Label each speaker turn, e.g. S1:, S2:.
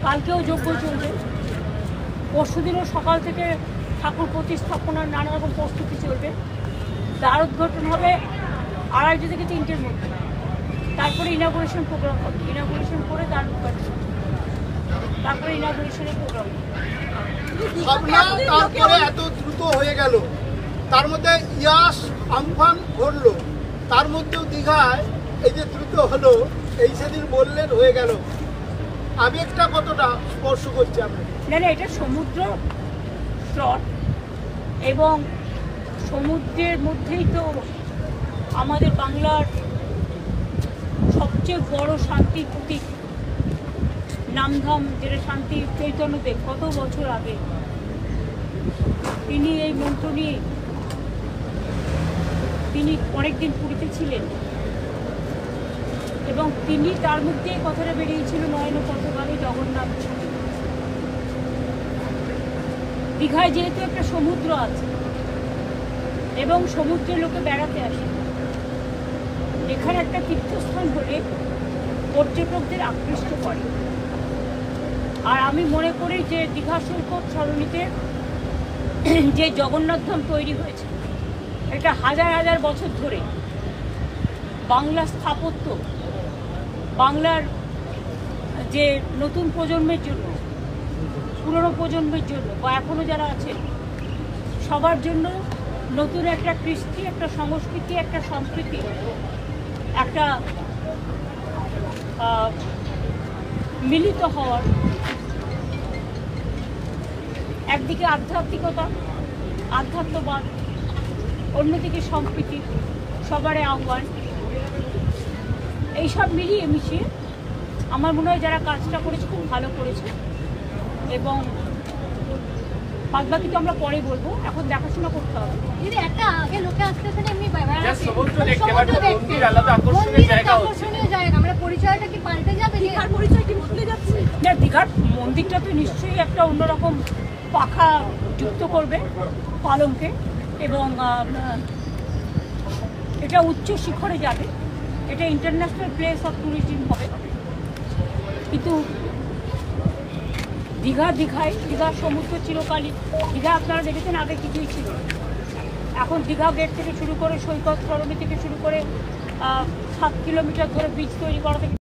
S1: কালকেও যজ্ঞ চলবে, পরশুদিনও সকাল থেকে ঠাকুর প্রতিস্থাপনার নানা রকম প্রস্তুতি চলবে। দ্বার উদ্ঘাটন হবে 2:30 থেকে 3টের মধ্যে, তারপরে ইনাগুরেশন প্রোগ্রাম হবে, ইনাগুরেশন করে দ্বার উদ্ঘাটন, তারপরে ইনাগুরেশনের প্রোগ্রাম।
S2: তারপরে এত দ্রুত হয়ে গেল, তার মধ্যে ইয়াস আমফান ঘটলো, তার মধ্যেও দীঘায় এই যে দ্রুত হলো, এই সেদিন বললেন হয়ে গেল, আবেগটা কতটা স্পর্শ করছে আপনাকে?
S1: না, এটা সমুদ্র স্রোত এবং সমুদ্রের মধ্যেই তো আমাদের বাংলার সবচেয়ে বড় শান্তির প্রতীক নামধাম, যেটা শান্তি চৈতন্যদেব কত বছর আগে তিনি এই মন্ত্র নিয়ে তিনি অনেকদিন পুরীতে ছিলেন এবং তিনি তার মধ্যে কথাটা বেরিয়েছিল নয়ন পথগামী জগন্নাথ। দীঘায় যেহেতু একটা সমুদ্র আছে এবং সমুদ্রের লোকে বেড়াতে আসে, এখানে একটা তীর্থস্থান হলে পর্যটকদের আকৃষ্ট করে। আর আমি মনে করি যে দীঘা সৈকত সরণিতে যে জগন্নাথ ধাম তৈরি হয়েছে, এটা হাজার হাজার বছর ধরে বাংলার স্থাপত্য, বাংলার যে নতুন প্রজন্মের জন্য, পুরনো প্রজন্মের জন্য বা এখনও যারা আছে সবার জন্য নতুন একটা কৃষ্টি, একটা সংস্কৃতি, একটা সংস্কৃতি, একটা মিলিত হওয়ার, একদিকে আধ্যাত্মিকতা, আধ্যাত্মবাদ, অন্যদিকে সম্প্রীতি, সবারই আহ্বান, এইসব মিলিয়ে মিশিয়ে আমার মনে হয় যারা কাজটা করেছে খুব ভালো করেছে। এবং বাদবাকি তো আমরা পরে বলবো, এখন দেখাশোনা করতে হবে।
S3: দিদি, একটা আগে লোকে আসতেছেন এমনি
S2: সমুদ্র দেখতে, মন্দির আলাদা আকর্ষণীয় জায়গা,
S3: আমরা পরিচয়টা কি পাল্টে যাবে? দীঘার পরিচয় কি বদলে যাচ্ছে?
S1: না, দীঘার মন্দিরটা তো নিশ্চয়ই একটা অন্যরকম পাখা যুক্ত করবে পালঙ্কে এবং এটা উচ্চ শিখরে যাবে, এটা ইন্টারন্যাশনাল প্লেস অফ ট্যুরিজম হবে। কিন্তু দীঘার সমুদ্র চিরকালই, দীঘা আপনারা দেখেছেন আগে কিছুই ছিল, এখন দীঘা গেট থেকে শুরু করে সৈকত সরণি থেকে শুরু করে 7 কিলোমিটার ধরে বীজ তৈরি করা থেকে